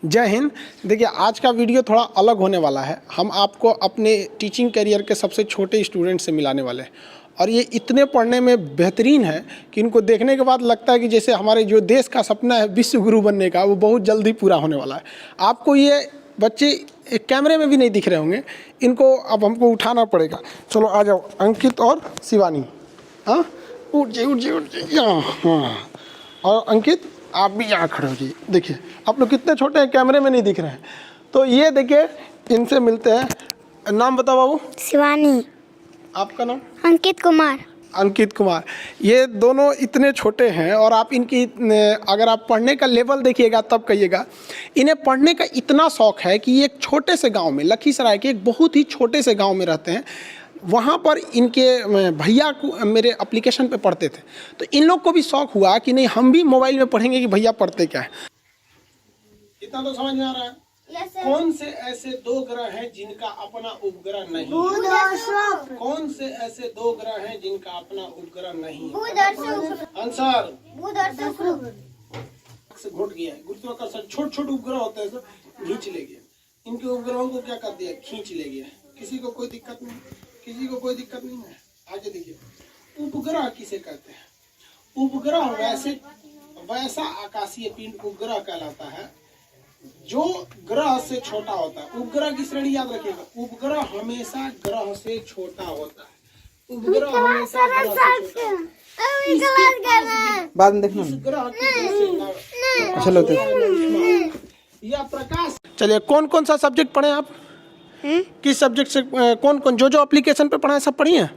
जय हिंद। देखिए आज का वीडियो थोड़ा अलग होने वाला है। हम आपको अपने टीचिंग करियर के सबसे छोटे स्टूडेंट से मिलाने वाले हैं और ये इतने पढ़ने में बेहतरीन है कि इनको देखने के बाद लगता है कि जैसे हमारे जो देश का सपना है विश्व गुरु बनने का, वो बहुत जल्दी पूरा होने वाला है। आपको ये बच्चे एक कैमरे में भी नहीं दिख रहे होंगे, इनको अब हमको उठाना पड़ेगा। चलो आ जाओ अंकित और शिवानी। हाँ उठ जाइए यहाँ। हाँ और अंकित आप भी यहाँ खड़े हो जाइए। देखिए आप लोग कितने छोटे हैं, कैमरे में नहीं दिख रहे हैं। तो ये देखिए इनसे मिलते हैं। नाम बताओ बाबू। शिवानी। आपका नाम? अंकित कुमार। अंकित कुमार। ये दोनों इतने छोटे हैं और आप इनकी अगर आप पढ़ने का लेवल देखिएगा तब कहिएगा। इन्हें पढ़ने का इतना शौक़ है कि ये एक छोटे से गांव में, लखीसराय के एक बहुत ही छोटे से गांव में रहते हैं। वहाँ पर इनके भैया को मेरे एप्लीकेशन पे पढ़ते थे, तो इन लोग को भी शौक़ हुआ कि नहीं हम भी मोबाइल में पढ़ेंगे कि भैया पढ़ते क्या है। इतना तो समझ में आ रहा है। कौन से ऐसे दो ग्रह हैं जिनका अपना उपग्रह नहीं है? कौन से ऐसे दो ग्रह हैं जिनका अपना उपग्रह नहीं है? आंसर से घुट गया है। गुरुत्वाकर्षण छोटे छोटे उपग्रह होते हैं, खींच ले गया। इनके उपग्रहों को क्या कर दिया? खींच ले गया। किसी को कोई दिक्कत नहीं, किसी को कोई दिक्कत नहीं है। आगे देखिए उपग्रह किसे कहते हैं? उपग्रह वैसा आकाशीय पिंड उपग्रह कहलाता है जो ग्रह से छोटा होता है। उपग्रह की श्रेणी याद रखिएगा, उपग्रह हमेशा ग्रह से छोटा होता है। उपग्रह हमेशा ग्रह से छोटा। बाद में देखना। चलो या प्रकाश। चलिए कौन कौन सा सब्जेक्ट पढ़े आप? किस सब्जेक्ट से कौन कौन जो एप्लीकेशन पे पढ़ा है सब पढ़ी हैं?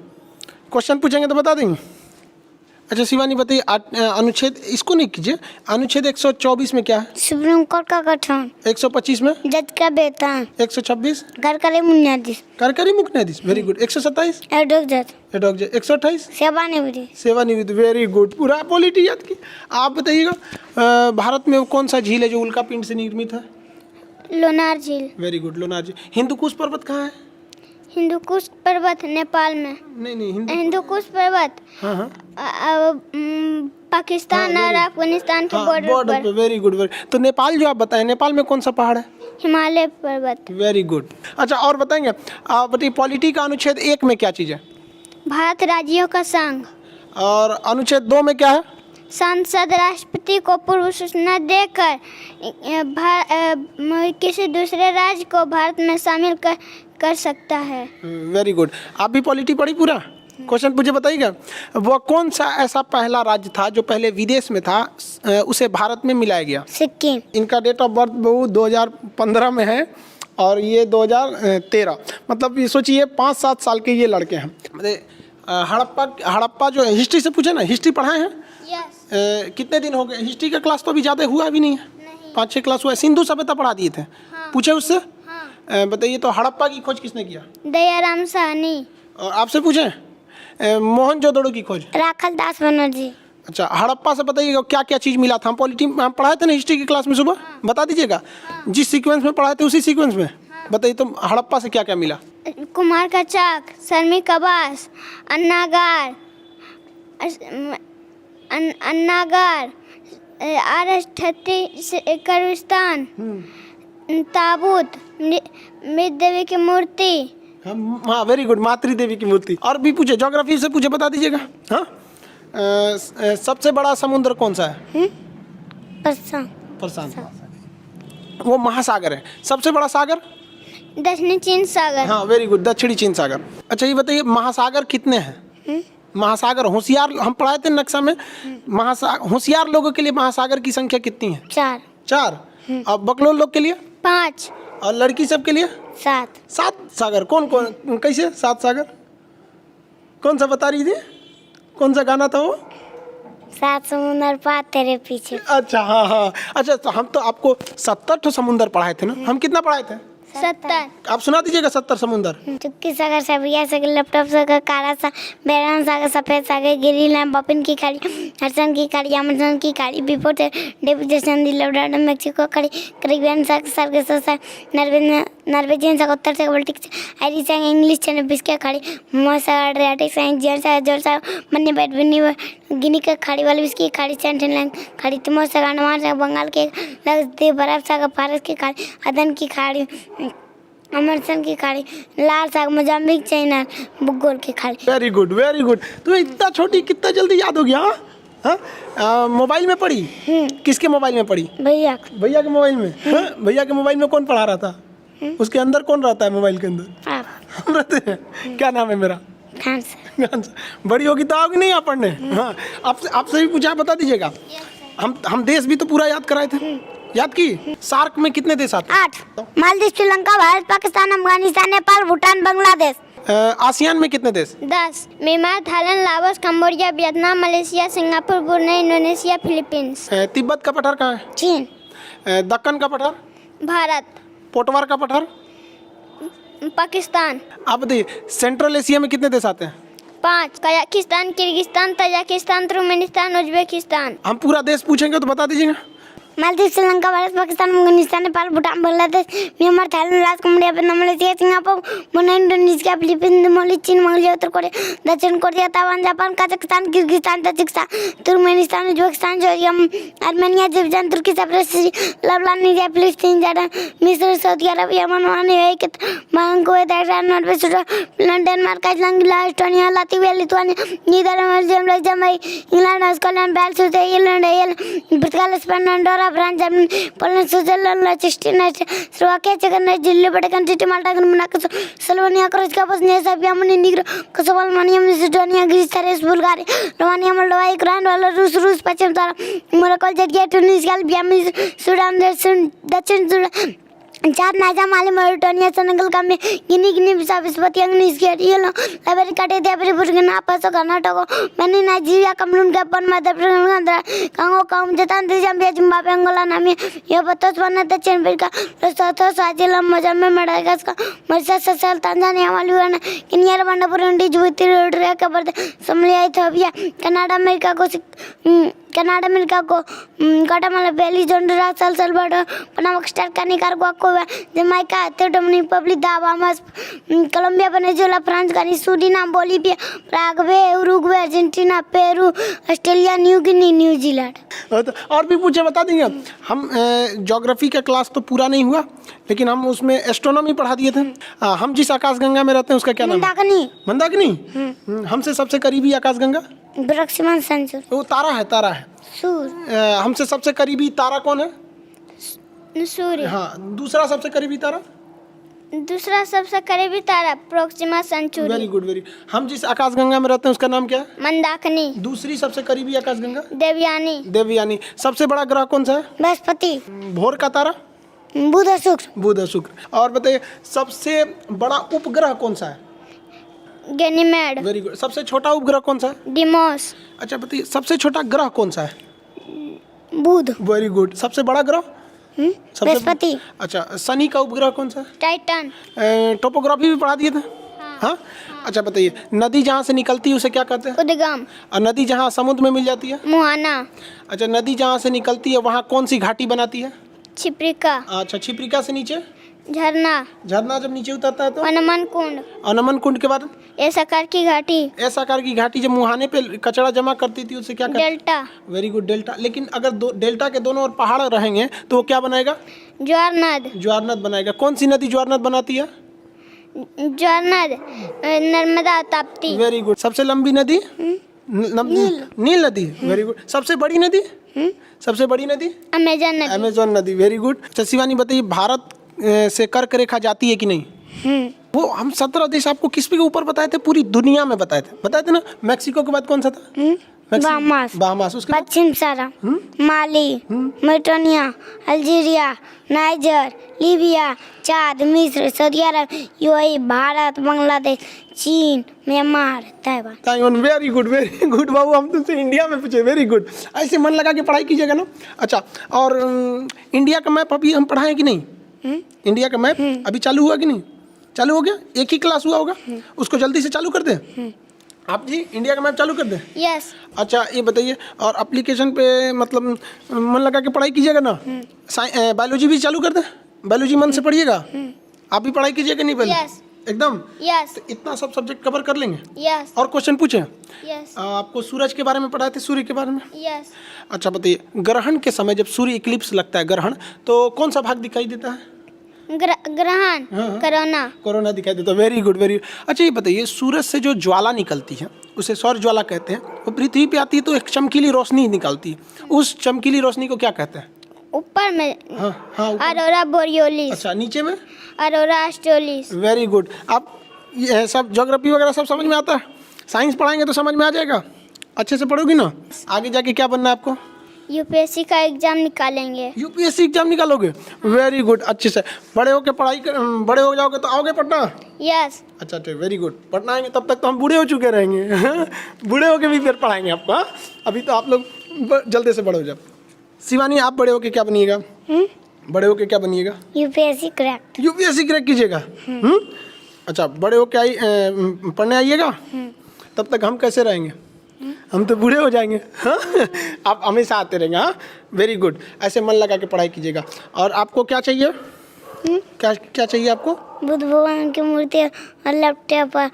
क्वेश्चन पूछेंगे तो बता देंगे। अच्छा शिवानी बताइए, अनुच्छेद इसको नहीं कीजिए। अनुच्छेद 124 में क्या है? सुप्रीम कोर्ट का गठन। 125 में जज का वेतन। 126 सरकारी न्यायाधीश। कार्यकारी मुख्य न्यायाधीश। Very good. 127 एडहॉक जज। 128 सेवानिवृत्ति। सेवानिवृत्ति। वेरी गुड, पूरा पॉलिटी याद की। आप बताइएगा भारत में कौन सा झील है जो उल्का पिंड से निर्मित है? लोनार झील। वेरी गुड, लोनार झील। हिंदुकुश पर्वत कहाँ है? हिंदुकुश पर्वत नेपाल में। नहीं हिंदुकुश पर्वत हाँ पाकिस्तान और अफगानिस्तान के बॉर्डर पर। Very good. तो नेपाल जो आप बताएं, नेपाल में कौन सा पहाड़ है? हिमालय पर्वत। Very good. अच्छा और बताएंगे आप बताइए पॉलिटी का अनुच्छेद 1 में क्या चीज़ है? भारत राज्यों का संघ। और अनुच्छेद 2 में क्या है? संसद राष्ट्रपति को पूर्व सूचना देकर किसी दूसरे राज्य को भारत में शामिल कर सकता है। Very good. आप भी पॉलिटी पढ़ी पूरा? क्वेश्चन पूछे बताइएगा। वो कौन सा ऐसा पहला राज्य था जो पहले विदेश में था, उसे भारत में मिलाया गया? सिक्किम। इनका डेट ऑफ बर्थ 2015 में है और ये 2013। मतलब ये सोचिए 5-7 साल के ये लड़के हैं। हड़प्पा जो हिस्ट्री से पूछे ना, हिस्ट्री पढ़ाए हैं? कितने दिन हो गए? हिस्ट्री का क्लास तो अभी ज़्यादा हुआ भी नहीं है, 5-6 क्लास हुआ है। सिंधु सभ्यता पढ़ा दिए थे। हाँ। पूछे उससे? हाँ। बताइए तो हड़प्पा की खोज किसने किया? दयाराम साहनी। और आपसे पूछे मोहनजोदड़ो की खोज? राखल दास बनर्जी। अच्छा हड़प्पा से बताइएगा क्या क्या चीज़ मिला था? हम पॉलिटी में पढ़ाए थे ना हिस्ट्री की क्लास में सुबह। हाँ। बता दीजिएगा। हाँ। जिस सीक्वेंस में पढ़ाए थे उसी सीक्वेंस में। हाँ। बताइए तो हड़प्पा से क्या क्या मिला? कुमार का चाक, श्रमिक आवास, अन्नागार, कब्रिस्तान, ताबूत, मृत देवी की मूर्ति। हाँ वेरी गुड, मातृ देवी की मूर्ति। और भी पूछे, ज्योग्राफी से पूछे बता दीजिएगा। हाँ सबसे बड़ा समुद्र कौन सा है? प्रशांत। वो महासागर है। सबसे बड़ा सागर? दक्षिणी चीन सागर। हाँ वेरी गुड, दक्षिणी चीन सागर। अच्छा ये बताइए महासागर कितने हैं? महासागर होशियार हम पढ़ाए थे नक्शा में। होशियार लोगों के लिए महासागर की संख्या कितनी है? 4। और बकलोल लोग के लिए? 5। और लड़की सब के लिए? 7 सागर। कौन कौन कैसे 7 सागर? कौन सा बता रही थी? कौन सा गाना था वो? 7 समुंदर पार तेरे पीछे। अच्छा हाँ। अच्छा तो हम तो आपको 70 समुंदर पढ़ाए थे ना। हम कितना पढ़ाए थे? 70 आप सुना दीजिएगा 70 समुंदर। चुटकी सागर सबिया सागर लैपटॉप सागर काला सा बैरन सागर सफेद सागर गिरी लैम बपिन की खाड़ी हरसन की खाड़ी अमेजन की खाड़ी बिफोर डेविड जैसन दिलवडाडा मेक्सिको खाड़ी करीबियन सागर सागर नॉर्वेजियन सागर उत्तर सागर बाल्टिक आयरिश सागर इंग्लिश चैनल बिस्किया खाड़ी मोसा एड्रियाटिक सागर जियन सागर जोर सागर मन्नी बैट विनी गिनी का खाड़ी वाली बिस्की खाड़ी सेंट्रल खाड़ी तिमोर सागर अंडमान सागर बंगाल के लक्षद्वीप बर्फ सागर फारस की खाड़ी अदन की खाड़ी अमरसन की खाड़ी लाल साग मोजाम्बिक चाइना बुगोल की खाड़ी। Very good very good. तुम्हें इतना छोटी कितना जल्दी याद हो गया? हाँ, मोबाइल में पढ़ी? किसके मोबाइल में पढ़ी? भैया के मोबाइल में। हाँ? भैया के मोबाइल में कौन पढ़ा रहा था? उसके अंदर कौन रहता है मोबाइल के अंदर? आप हम रहते हैं। क्या नाम है मेरा? खान से बड़ी होगी तो आओगी नहीं यहाँ पढ़ने? हाँ, आपसे भी पूछा, बता दीजिएगा। हम देश भी तो पूरा याद कराए थे, याद की? सार्क में कितने देश आते हैं? 8 मालदीव श्रीलंका भारत पाकिस्तान अफगानिस्तान नेपाल भूटान बांग्लादेश। आसियान में कितने देश? 10 Myanmar Thailand Laos Cambodia Vietnam Malaysia Singapore Brunei Indonesia Philippines. Tibet का पठार कहाँ है? चीन। दक्कन का पठार? भारत। पोटवार का पठार? पाकिस्तान। आप बताइए सेंट्रल एशिया में कितने देश आते हैं? 5 Kazakhstan Kyrgyzstan Tajikistan Turkmenistan Uzbekistan. हम पूरा देश पूछेंगे तो बता दीजिएगा। Maldives Sri Lanka Bharat Pakistan Afghanistan Nepal Bhutan Bangladesh Myanmar Thailand Laos Cambodia Vietnam Malaysia Singapore Brunei Indonesia Philippines Mauritius चीन मंगोलिया उत्तर कोरिया दक्षिण Korea Taiwan Japan Kazakhstan Kyrgyzstan Tajikistan Turkmenistan Uzbekistan Georgia Armenia Azerbaijan तुर्की साइप्रस लेबनान निजर फिलिस्तीन जॉर्डन मिस्र सऊदी अरब यमन Oman UAE Kuwait Iran Norway Switzerland Denmark Iceland Estonia Latvia Lithuania Netherlands Belgium England Scotland Wales Ireland पुर्तगाल Spain Andorra France Germany Poland Switzerland लिechtenstein Slovakia चेक Delhi Vatican City Malta Monaco Slovenia Croatia Bosnia Serbia Montenegro Kosovo Albania Macedonia Greece Thrace Bulgaria Romania Moldova Ukraine Belarus रूस पश्चिम Morocco Algeria Tunisia Albania Sudan दक्षिण Sudan Chad Niger Mali Mauritania Senegal Gambia Guinea Bissau Eswatini Niger Liberia काटेरिया Burkina Faso Karnataka Benin Nigeria Cameroon Gabon Madhya Pradesh Congo Zambia Zambia Zimbabwe Angola Namibia Botswana दक्षिण Africa Lesotho Swaziland Mozambique Madagascar Mauritius Seychelles Tanzania Maldives Guinea Rwanda Burundi Djibouti Eritrea Cape Verde Somalia Ethiopia Canada America को Guatemala Belize Honduras El Salvador Panama Costa Nicaragua Cuba Jamaica Dominican Republic Bahamas Colombia Venezuela France Guiana Suriname Bolivia Paraguay Uruguay Argentina Peru Australia New Guinea New Zealand. और भी पूछे बता देंगे। हम geography का class तो पूरा नहीं हुआ लेकिन हम उसमें एस्ट्रोनॉमी पढ़ा दिए थे। हम जिस आकाशगंगा में रहते हैं उसका क्या नाम है? मंदाकिनी। हमसे सबसे करीबी आकाशगंगा प्रोक्सिमा सेंचुरी। वो तारा है सूर्य। हमसे सबसे करीबी तारा कौन है? सूर्य। हाँ, दूसरा सबसे करीबी तारा प्रोक्सिमा सेंचुरी। वेरी गुड हम जिस आकाशगंगा में रहते हैं उसका नाम क्या है? मंदाकिनी। दूसरी सबसे करीबी आकाशगंगा? देवयानी। सबसे बड़ा ग्रह कौन सा है? बृहस्पति। भोर का तारा? बुध और शुक्र। और बताइए सबसे बड़ा उपग्रह कौन सा है? गैनीमेड। Very good. सबसे छोटा उपग्रह कौन सा है? डिमोस। अच्छा बताइए सबसे छोटा ग्रह कौन सा है? बुध। Very good. सबसे बड़ा ग्रह? बृहस्पति। अच्छा शनि का उपग्रह कौन सा है? टाइटन। टोपोग्राफी भी पढ़ा दिए थे। हाँ। अच्छा बताइए नदी जहाँ से निकलती है उसे क्या कहते हैं? उद्गम। और नदी जहाँ समुद्र में मिल जाती है? मुहाना। अच्छा नदी जहाँ से निकलती है वहाँ कौन सी घाटी बनाती है? छिप्रिका। अच्छा छिप्रिका से नीचे? झरना जब नीचे उतरता है तो? अनमन कुंड के बाद? ऐसा आकार की घाटी जब मुहाने पे कचरा जमा करती थी उसे क्या कहते हैं? डेल्टा। Very good delta. लेकिन अगर डेल्टा के दोनों ओर पहाड़ रहेंगे तो वो क्या बनाएगा? ज्वार नद बनाएगा। कौन सी नदी ज्वार नद बनाती है? नर्मदा ताप्ती। Very good. सबसे लंबी नदी? नील नदी। Very good. सबसे बड़ी नदी? अमेजन नदी। Very good. अच्छा शिवानी बताइए भारत से कर्क रेखा जाती है कि नहीं? वो हम 17 देश आपको किस पे के ऊपर बताए थे? पूरी दुनिया में बताए थे ना। मैक्सिको के बाद कौन सा था? बहामास। उसके पश्चिम सारा माली मॉरिटानिया अल्जीरिया नाइजर लीबिया चाद मिस्र सऊदी अरब यूएई भारत बांग्लादेश चीन म्यांमार ताइवान। वेरी गुड बाबू। हम तुमसे इंडिया में पूछे। Very good. ऐसे मन लगा के पढ़ाई कीजिएगा ना। अच्छा और इंडिया का मैप अभी हम पढ़ाएं कि नहीं? इंडिया का मैप अभी चालू हुआ कि नहीं? चालू हो गया? एक ही क्लास हुआ होगा, उसको जल्दी से चालू कर दें। आप जी इंडिया का मैप चालू कर दें। यस। अच्छा ये बताइए, और एप्लीकेशन पे मतलब मन लगा के पढ़ाई कीजिएगा ना? बायोलॉजी भी चालू कर दें? बायोलॉजी मन से पढ़िएगा? आप भी पढ़ाई कीजिएगा नहीं पहले? यस। एकदम? यस। तो इतना सब सब्जेक्ट कवर कर लेंगे? यस। और क्वेश्चन पूछे? यस। आपको सूरज के बारे में पढ़ाए थे, सूर्य के बारे में? यस। अच्छा बताइए, ग्रहण के समय जब सूर्य इक्लिप्स लगता है, ग्रहण, तो कौन सा भाग दिखाई देता है? ग्रहण। कोरोना। कोरोना दिखाई देता है। Very good, very good. अच्छा ये बताइए, सूरज से जो ज्वाला निकलती है उसे सौर ज्वाला कहते हैं, वो पृथ्वी पे आती है तो एक चमकीली रोशनी निकलती है, उस चमकीली रोशनी को क्या कहते हैं? ऊपर में हाँ हाँ, अरोरा बोरियोलिस। अच्छा नीचे में? अरोरा ऑस्ट्रेलिस। Very good. आप ये सब ज्योग्राफी वगैरह सब समझ में आता है? साइंस पढ़ाएंगे तो समझ में आ जाएगा? अच्छे से पढ़ोगी ना? आगे जाके क्या बनना है आपको? यूपीएससी का एग्जाम निकालेंगे। यूपीएससी एग्जाम निकालोगे? Very good. अच्छे से बड़े होके बड़े हो जाओगे तो आओगे पटना? यस। अच्छा ठीक, वेरी गुड। पटना आएंगे तब तक तो हम बूढ़े हो चुके रहेंगे। बूढ़े होके भी फिर पढ़ाएंगे आपको। हाँ? अभी तो आप लोग जल्दी से बड़े हो जाओ। शिवानी आप बड़े होके क्या बनिएगा? बड़े होके क्या बनिएगा? UPSC crack. यूपीएससी क्रैक कीजिएगा? अच्छा बड़े होके पढ़ने आइएगा? तब तक हम कैसे रहेंगे? हम तो बूढ़े हो जाएंगे। हाँ? आप हमेशा आते रहेंगे। हाँ, वेरी गुड। ऐसे मन लगा के पढ़ाई कीजिएगा। और आपको क्या चाहिए? क्या क्या चाहिए आपको? बुद्ध भगवान की मूर्ति और लैपटॉप और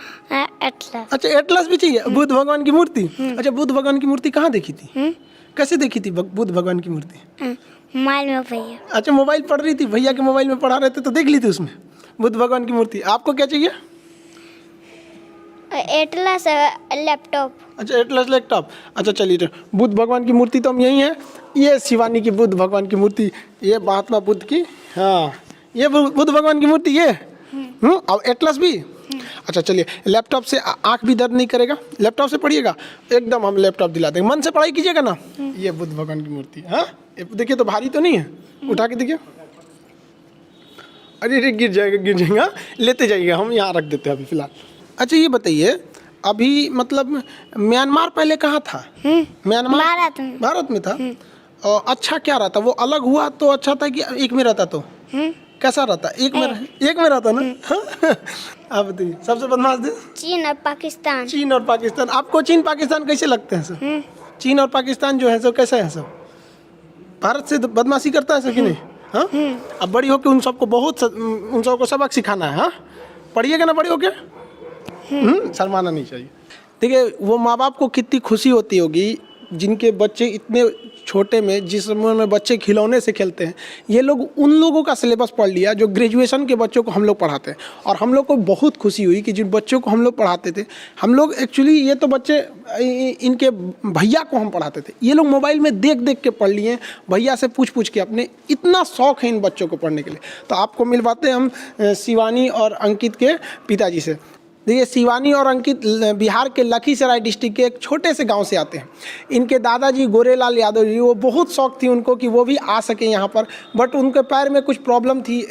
एटलस। अच्छा एटलस भी चाहिए? बुद्ध भगवान की मूर्ति? अच्छा बुद्ध भगवान की मूर्ति कहाँ देखी थी? कैसे देखी थी बुद्ध भगवान की मूर्ति? मोबाइल में भैया। अच्छा मोबाइल पढ़ रही थी, भैया के मोबाइल में पढ़ा रहे थे तो देख ली थी उसमें बुद्ध भगवान की मूर्ति। आपको क्या चाहिए? Atlas laptop. अच्छा एटलस लैपटॉप। अच्छा चलिए, तो बुद्ध भगवान की मूर्ति तो हम यही है। ये शिवानी की बुद्ध भगवान की मूर्ति, ये महात्मा बुद्ध की, हाँ ये बुद्ध भगवान की मूर्ति ये। और एटलस भी। अच्छा चलिए, लैपटॉप से आंख भी दर्द नहीं करेगा? लैपटॉप से पढ़िएगा एकदम, हम लैपटॉप दिला देंगे। मन से पढ़ाई कीजिएगा ना? ये बुद्ध भगवान की मूर्ति। हाँ देखिए तो भारी तो नहीं है, उठा के देखिए। अरे गिर जाएगा। हाँ? लेते जाइएगा, हम यहाँ रख देते हैं अभी फिलहाल। अच्छा ये बताइए, अभी मतलब म्यांमार पहले कहाँ था? म्यांमार भारत में था। और अच्छा क्या रहता? वो अलग हुआ तो अच्छा था कि एक में रहता तो कैसा रहता? एक में रहता ना? हाँ? आप बताइए, सबसे बदमाश देश? चीन और पाकिस्तान। चीन और पाकिस्तान। आपको चीन पाकिस्तान कैसे लगते हैं सर? चीन और पाकिस्तान जो है सो कैसे है सब? भारत से बदमाशी करता है सर कि नहीं? हाँ, अब बड़ी होके उन सबको सबक सिखाना है। हाँ, पढ़िएगा ना बड़ी होके? शर्माना नहीं चाहिए। देखिए वो माँ बाप को कितनी खुशी होती होगी जिनके बच्चे इतने छोटे में, जिस उम्र में बच्चे खिलौने से खेलते हैं, ये लोग उन लोगों का सिलेबस पढ़ लिया जो ग्रेजुएशन के बच्चों को हम लोग पढ़ाते हैं। और हम लोग को बहुत खुशी हुई कि जिन बच्चों को हम लोग पढ़ाते थे, हम लोग एक्चुअली ये तो बच्चे इनके भैया को हम पढ़ाते थे, ये लोग मोबाइल में देख देख के पढ़ लिए, भैया से पूछ के अपने। इतना शौक़ है इन बच्चों को पढ़ने के लिए। तो आपको मिलवाते हैं हम शिवानी और अंकित के पिताजी से। देखिए शिवानी और अंकित बिहार के लखीसराय डिस्ट्रिक्ट के एक छोटे से गांव से आते हैं। इनके दादाजी गोरेलाल यादव जी, वो बहुत शौक थी उनको कि वो भी आ सके यहाँ पर, बट उनके पैर में कुछ प्रॉब्लम थी,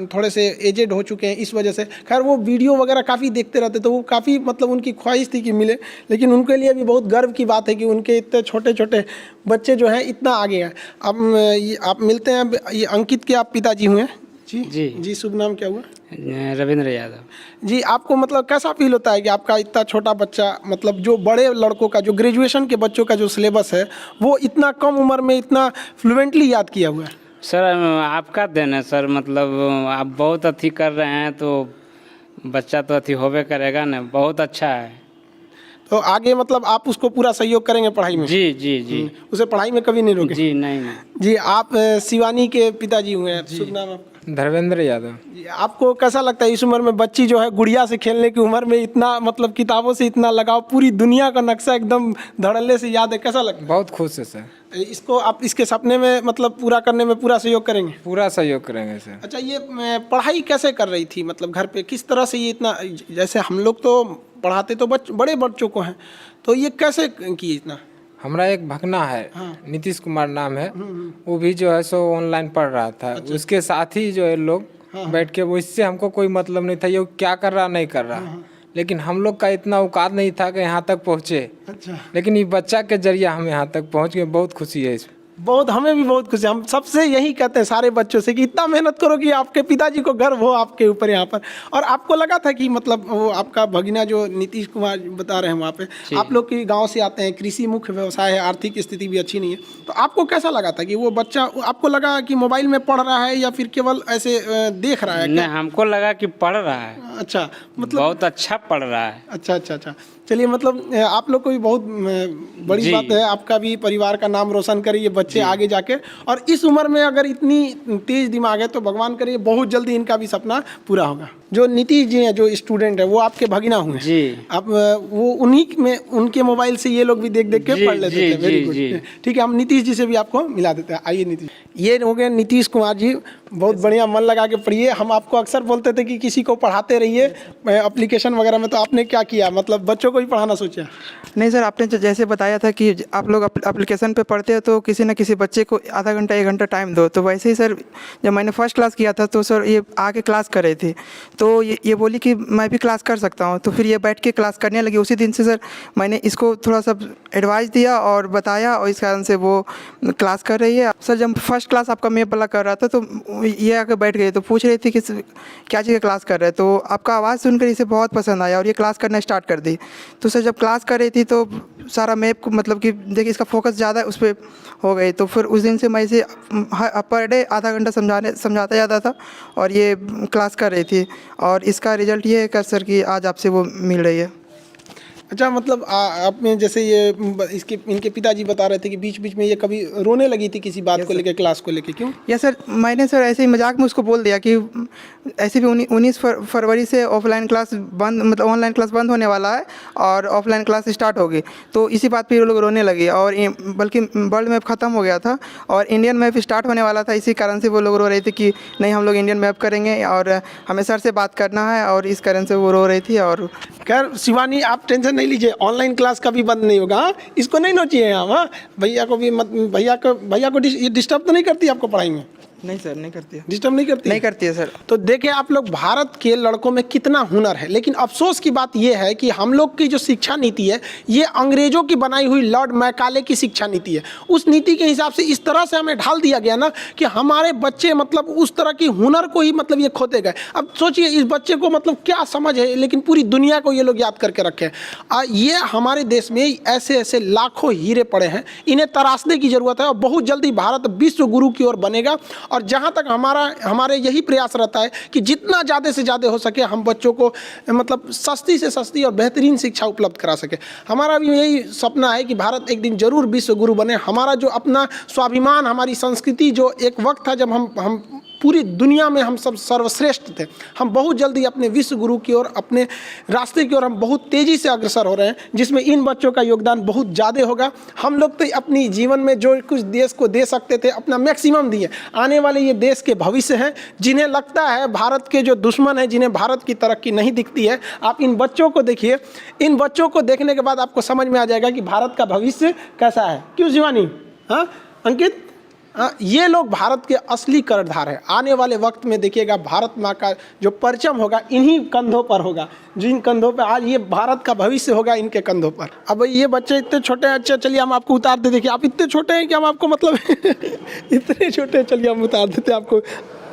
थोड़े से एजेड हो चुके हैं इस वजह से। खैर वो वीडियो वगैरह काफ़ी देखते रहते तो वो काफ़ी मतलब उनकी ख्वाहिश थी कि मिले, लेकिन उनके लिए भी बहुत गर्व की बात है कि उनके इतने छोटे छोटे बच्चे जो हैं इतना आगे हैं। अब आप मिलते हैं। ये अंकित के आप पिताजी हुए? जी, शुभ नाम क्या हुआ? रविंद्र यादव। जी, आपको मतलब कैसा फील होता है कि आपका इतना छोटा बच्चा, मतलब जो बड़े लड़कों का, जो ग्रेजुएशन के बच्चों का जो सिलेबस है वो इतना कम उम्र में इतना फ्लुएंटली याद किया हुआ है? सर आपका देन है सर, मतलब आप बहुत अथी कर रहे हैं तो बच्चा तो अथी होबे करेगा ना, बहुत अच्छा है। तो आगे मतलब आप उसको पूरा सहयोग करेंगे पढ़ाई में? जी। उसे पढ़ाई में कभी नहीं रोके? जी नहीं। जी, आप शिवानी के पिताजी हुए हैं, शुभ नाम आपका? धर्मेंद्र यादव। आपको कैसा लगता है इस उम्र में बच्ची जो है गुड़िया से खेलने की उम्र में इतना मतलब किताबों से इतना लगाव, पूरी दुनिया का नक्शा एकदम धड़ल्ले से याद है, कैसा लगता है? बहुत खुश है सर। इसको आप इसके सपने में मतलब पूरा करने में पूरा सहयोग करेंगे? पूरा सहयोग करेंगे सर। अच्छा, ये पढ़ाई कैसे कर रही थी, मतलब घर पे किस तरह से ये इतना, जैसे हम लोग तो पढ़ाते तो बड़े बच्चों को हैं, तो ये कैसे की इतना? हमारा एक भगना है, नीतीश कुमार नाम है, वो भी जो है सो ऑनलाइन पढ़ रहा था। अच्छा। उसके साथ ही जो है लोग बैठ के, वो इससे हमको कोई मतलब नहीं था ये क्या कर रहा नहीं कर रहा, लेकिन हम लोग का इतना औकात नहीं था कि यहाँ तक पहुँचे। अच्छा। लेकिन ये बच्चा के जरिए हम यहाँ तक पहुँच गए, बहुत खुशी है इसमें। बहुत, हमें भी बहुत खुशी, हम सबसे यही कहते हैं सारे बच्चों से कि इतना मेहनत करो कि आपके पिताजी को गर्व हो आपके ऊपर यहाँ पर। और आपको लगा था कि मतलब वो आपका भगिना जो नीतीश कुमार बता रहे हैं वहाँ पे, आप लोग के गांव से आते हैं, कृषि मुख्य व्यवसाय है, आर्थिक स्थिति भी अच्छी नहीं है, तो आपको कैसा लगा था कि वो बच्चा, आपको लगा कि मोबाइल में पढ़ रहा है या फिर केवल ऐसे देख रहा है? नहीं, हमको लगा कि पढ़ रहा है। अच्छा, मतलब बहुत अच्छा पढ़ रहा है। अच्छा। चलिए, मतलब आप लोग को भी बहुत बड़ी बात है, आपका भी परिवार का नाम रोशन करे ये बच्चे आगे जाके। और इस उम्र में अगर इतनी तेज दिमाग है तो भगवान करे बहुत जल्दी इनका भी सपना पूरा होगा। जो नीतीश जी हैं, जो स्टूडेंट है, वो आपके भगिना हुए जी। आप वो उन्हीं में, उनके मोबाइल से ये लोग भी देख देख के पढ़ लेते थे। वेरी गुड, ठीक है, हम नीतीश जी से भी आपको मिला देते हैं। आइए नीतीश, ये हो गए नीतीश कुमार जी, बहुत बढ़िया, मन लगा के पढ़िए। हम आपको अक्सर बोलते थे कि किसी को पढ़ाते रहिए एप्लीकेशन वगैरह में, तो आपने क्या किया, मतलब बच्चों को ही पढ़ाना सोचा? नहीं सर, आपने जैसे बताया था कि आप लोग एप्लीकेशन पे पढ़ते हो तो किसी न किसी बच्चे को आधा घंटा 1 घंटा टाइम दो, तो वैसे ही सर जब मैंने फर्स्ट क्लास किया था तो सर ये आके क्लास कर रही थी, तो ये बोली कि मैं भी क्लास कर सकता हूँ, तो फिर ये बैठ के क्लास करने लगी। उसी दिन से सर मैंने इसको थोड़ा सा एडवाइस दिया और बताया, और इस कारण से वो क्लास कर रही है। सर जब फर्स्ट क्लास आपका मैप वाला कर रहा था तो ये आके बैठ गई, तो पूछ रही थी कि क्या चीज़ क्लास कर रहे हैं, तो आपका आवाज़ सुनकर इसे बहुत पसंद आया और ये क्लास करना स्टार्ट कर दी। तो सर जब क्लास कर रही थी तो सारा मैप को, मतलब कि देखिए इसका फोकस ज़्यादा उस पर हो गई, तो फिर उस दिन से मैं इसे पर डे आधा घंटा समझाता जाता था और ये क्लास कर रही थी, और इसका रिजल्ट ये है सर कि आज आपसे वो मिल रही है। अच्छा, मतलब आपने जैसे ये इनके पिताजी बता रहे थे कि बीच बीच में ये कभी रोने लगी थी किसी बात को लेकर, क्लास को लेकर, क्यों? या सर मैंने सर ऐसे ही मजाक में उसको बोल दिया कि ऐसे भी 19 फरवरी से ऑफलाइन क्लास बंद, मतलब ऑनलाइन क्लास बंद होने वाला है और ऑफलाइन क्लास स्टार्ट होगी, तो इसी बात पे वो लोग रोने लगे। और बल्कि वर्ल्ड मैप ख़त्म हो गया था और इंडियन मैप स्टार्ट होने वाला था, इसी कारण से वो लोग रो रहे थे कि नहीं हम लोग इंडियन मैप करेंगे और हमें सर से बात करना है, और इस कारण से वो रो रही थी। और खैर शिवानी, आप टेंशन नहीं लीजिए, ऑनलाइन क्लास कभी बंद नहीं होगा। इसको नहीं नोचिए हम, भैया को भी मत, भैया को ये डिस्टर्ब तो नहीं करती आपको पढ़ाई में? नहीं सर, नहीं करती है। डिस्टर्ब नहीं करती? नहीं करती है सर। तो देखिए आप लोग, भारत के लड़कों में कितना हुनर है, लेकिन अफसोस की बात यह है कि हम लोग की जो शिक्षा नीति है ये अंग्रेजों की बनाई हुई लॉर्ड मैकाले की शिक्षा नीति है। उस नीति के हिसाब से इस तरह से हमें ढाल दिया गया ना कि हमारे बच्चे मतलब उस तरह की हुनर को ही मतलब ये खोते गए। अब सोचिए इस बच्चे को मतलब क्या समझ है, लेकिन पूरी दुनिया को ये लोग याद करके रखे हैं। ये हमारे देश में ऐसे ऐसे लाखों हीरे पड़े हैं, इन्हें तराशने की जरूरत है और बहुत जल्दी भारत विश्व गुरु की ओर बनेगा। और जहाँ तक हमारे यही प्रयास रहता है कि जितना ज़्यादा से ज़्यादा हो सके हम बच्चों को मतलब सस्ती से सस्ती और बेहतरीन शिक्षा उपलब्ध करा सके। हमारा भी यही सपना है कि भारत एक दिन जरूर विश्व गुरु बने। हमारा जो अपना स्वाभिमान, हमारी संस्कृति, जो एक वक्त था जब हम पूरी दुनिया में हम सब सर्वश्रेष्ठ थे, हम बहुत जल्दी अपने विश्व गुरु की ओर, अपने रास्ते की ओर हम बहुत तेज़ी से अग्रसर हो रहे हैं, जिसमें इन बच्चों का योगदान बहुत ज़्यादा होगा। हम लोग तो अपनी जीवन में जो कुछ देश को दे सकते थे अपना मैक्सिमम दिए। आने वाले ये देश के भविष्य हैं, जिन्हें लगता है भारत के जो दुश्मन हैं, जिन्हें भारत की तरक्की नहीं दिखती है, आप इन बच्चों को देखिए। इन बच्चों को देखने के बाद आपको समझ में आ जाएगा कि भारत का भविष्य कैसा है। क्यों शिवानी? हाँ अंकित, ये लोग भारत के असली कर्णधार हैं। आने वाले वक्त में देखिएगा भारत माँ का जो परचम होगा इन्हीं कंधों पर होगा, जिन कंधों पर आज ये भारत का भविष्य होगा, इनके कंधों पर। अब ये बच्चे इतने छोटे हैं, अच्छा चलिए हम आपको उतार दे। देखिए आप इतने छोटे हैं कि हम आपको मतलब इतने छोटे, चलिए हम उतार देते आपको,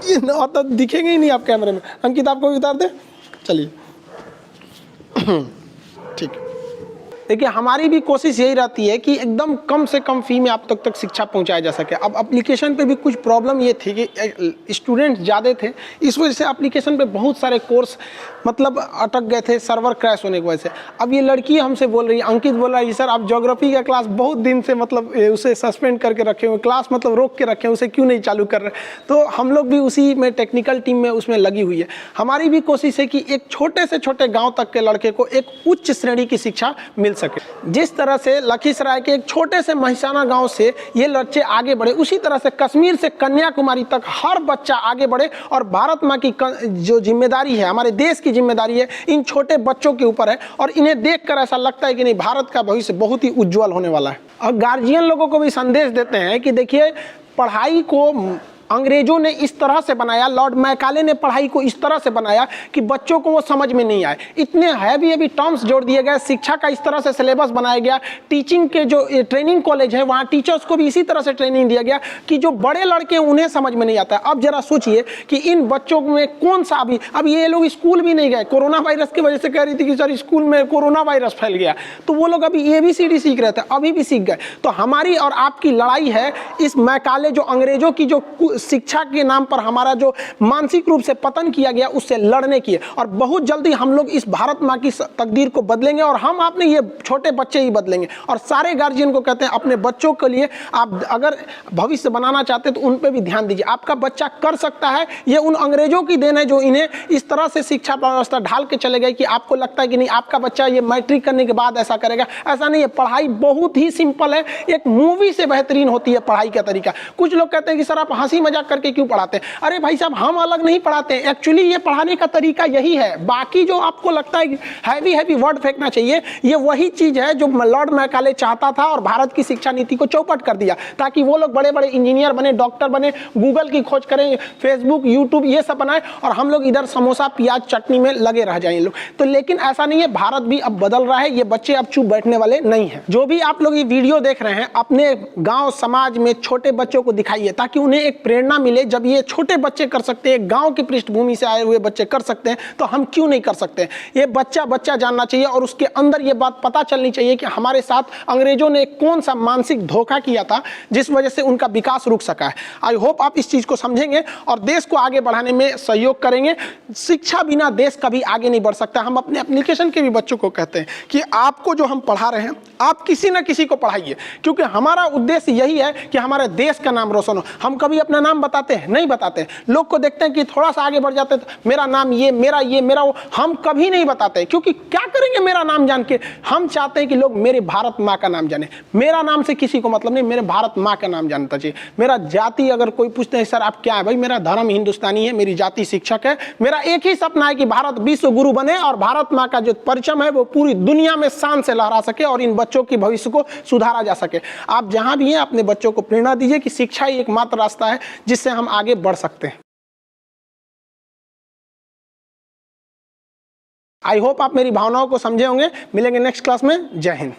ये और तो दिखेंगे ही नहीं आप कैमरे में। अंकित आपको भी उतार दे, चलिए ठीक। देखिए हमारी भी कोशिश यही रहती है कि एकदम कम से कम फी में आप तक शिक्षा पहुंचाया जा सके। अब एप्लीकेशन पे भी कुछ प्रॉब्लम ये थी कि स्टूडेंट ज़्यादा थे, इस वजह से एप्लीकेशन पे बहुत सारे कोर्स मतलब अटक गए थे सर्वर क्रैश होने की वजह से। अब ये लड़की हमसे बोल रही है, अंकित बोल रहा है सर आप ज्योग्राफी का क्लास बहुत दिन से मतलब उसे सस्पेंड करके रखे हुए, क्लास मतलब रोक के रखे, उसे क्यों नहीं चालू कर रहे। तो हम लोग भी उसी में टेक्निकल टीम में उसमें लगी हुई है। हमारी भी कोशिश है कि एक छोटे से छोटे गाँव तक के लड़के को एक उच्च श्रेणी की शिक्षा मिल सके। जिस तरह से लखीसराय के एक छोटे से महिसाना गांव से ये बच्चे आगे बढ़े, उसी तरह से कश्मीर से कन्याकुमारी तक हर बच्चा आगे बढ़े। और भारत माँ की जो जिम्मेदारी है, हमारे देश की जिम्मेदारी है, इन छोटे बच्चों के ऊपर है। और इन्हें देखकर ऐसा लगता है कि नहीं, भारत का भविष्य बहुत ही उज्जवल होने वाला है। और गार्जियन लोगों को भी संदेश देते हैं कि देखिए पढ़ाई को अंग्रेजों ने इस तरह से बनाया, लॉर्ड मैकाले ने पढ़ाई को इस तरह से बनाया कि बच्चों को वो समझ में नहीं आए। इतने हैवी टर्म्स जोड़ दिए गए, शिक्षा का इस तरह से सिलेबस बनाया गया, टीचिंग के जो ट्रेनिंग कॉलेज है वहाँ टीचर्स को भी इसी तरह से ट्रेनिंग दिया गया कि जो बड़े लड़के उन्हें समझ में नहीं आता। अब जरा सोचिए कि इन बच्चों में कौन सा अब ये लोग स्कूल भी नहीं गए, कोरोना वायरस की वजह से कह रही थी कि सर स्कूल में कोरोना वायरस फैल गया, तो वो लोग अभी ABCD सीख रहे थे, अभी भी सीख गए। तो हमारी और आपकी लड़ाई है इस मैकाले जो अंग्रेजों की जो शिक्षा के नाम पर हमारा जो मानसिक रूप से पतन किया गया उससे लड़ने की है। और बहुत जल्दी हम लोग इस भारत माँ की तकदीर को बदलेंगे और हम अपने ये छोटे बच्चे ही बदलेंगे। और सारे गार्जियन को कहते हैं अपने बच्चों के लिए आप अगर भविष्य बनाना चाहते हैं तो उन पर भी ध्यान दीजिए। आपका बच्चा कर सकता है, ये उन अंग्रेजों की देन है जो इन्हें इस तरह से शिक्षा व्यवस्था ढाल के चले गए कि आपको लगता है कि नहीं आपका बच्चा ये मैट्रिक करने के बाद ऐसा करेगा। ऐसा नहीं है, पढ़ाई बहुत ही सिंपल है, एक मूवी से बेहतरीन होती है पढ़ाई का तरीका। कुछ लोग कहते हैं कि सर आप हंसी मजाक करके क्यों पढ़ाते हैं? अरे भाई साहब हम अलग नहीं पढ़ाते हैं, एक्चुअली ये पढ़ाने का तरीका यही है। बाकी जो आपको लगता है हैवी वर्ड फेंकना चाहिए, ये वही चीज है जो लॉर्ड मैकाले चाहता था और भारत की शिक्षा नीति को चौपट कर दिया ताकि वो लोग बड़े बड़े इंजीनियर बने, डॉक्टर बने, गूगल की खोज करें, फेसबुक यूट्यूब ये सब बनाए और हम लोग इधर समोसा प्याज चटनी में लगे रह जाए लोग। तो लेकिन ऐसा नहीं है, भारत भी अब बदल रहा है, ये बच्चे अब चुप बैठने वाले नहीं है। जो भी आप लोग ये वीडियो देख रहे हैं अपने गांव समाज में छोटे बच्चों को दिखाइए ताकि उन्हें एक प्रेरणा मिले। जब ये छोटे बच्चे कर सकते हैं, गांव की पृष्ठभूमि से आए हुए बच्चे कर सकते हैं, तो हम क्यों नहीं कर सकते? ये बच्चा जानना चाहिए और उसके अंदर ये बात पता चलनी चाहिए कि हमारे साथ अंग्रेजों ने कौन सा मानसिक धोखा किया था जिस वजह से उनका विकास रुक सका है। आई होप आप इस चीज को समझेंगे और देश को आगे बढ़ाने में सहयोग करेंगे। शिक्षा बिना देश कभी आगे नहीं बढ़ सकता। हम अपने एप्लीकेशन के भी बच्चों को कहते हैं कि आपको जो हम पढ़ा रहे हैं आप किसी ना किसी को पढ़ाइए, क्योंकि हमारा उद्देश्य यही है कि हमारे देश का नाम रोशन हो। हम कभी अपना नाम बताते हैं? नहीं बताते। लोग को देखते हैं कि थोड़ा सा आगे बढ़ जाते हैं तो मेरा नाम ये मेरा वो, हम कभी नहीं बताते, क्योंकि क्या करेंगे मेरा नाम जान के? हम चाहते हैं कि लोग मेरे भारत माँ का नाम जाने। मेरा नाम से किसी को मतलब नहीं, मेरे भारत माँ का नाम जानना चाहिए। मेरा जाति अगर कोई पूछते हैं सर आप क्या है, भाई मेरा धर्म हिंदुस्तानी है, मेरी जाति शिक्षक है। मेरा एक ही सपना है कि भारत विश्व गुरु बने और भारत माँ का जो परचम है वो पूरी दुनिया में शान से लहरा सके और इन बच्चों की भविष्य को सुधारा जा सके। आप जहां भी हैं अपने बच्चों को प्रेरणा दीजिए कि शिक्षा ही एकमात्र रास्ता है जिससे हम आगे बढ़ सकते हैं। आई होप आप मेरी भावनाओं को समझे होंगे। मिलेंगे नेक्स्ट क्लास में। जय हिंद।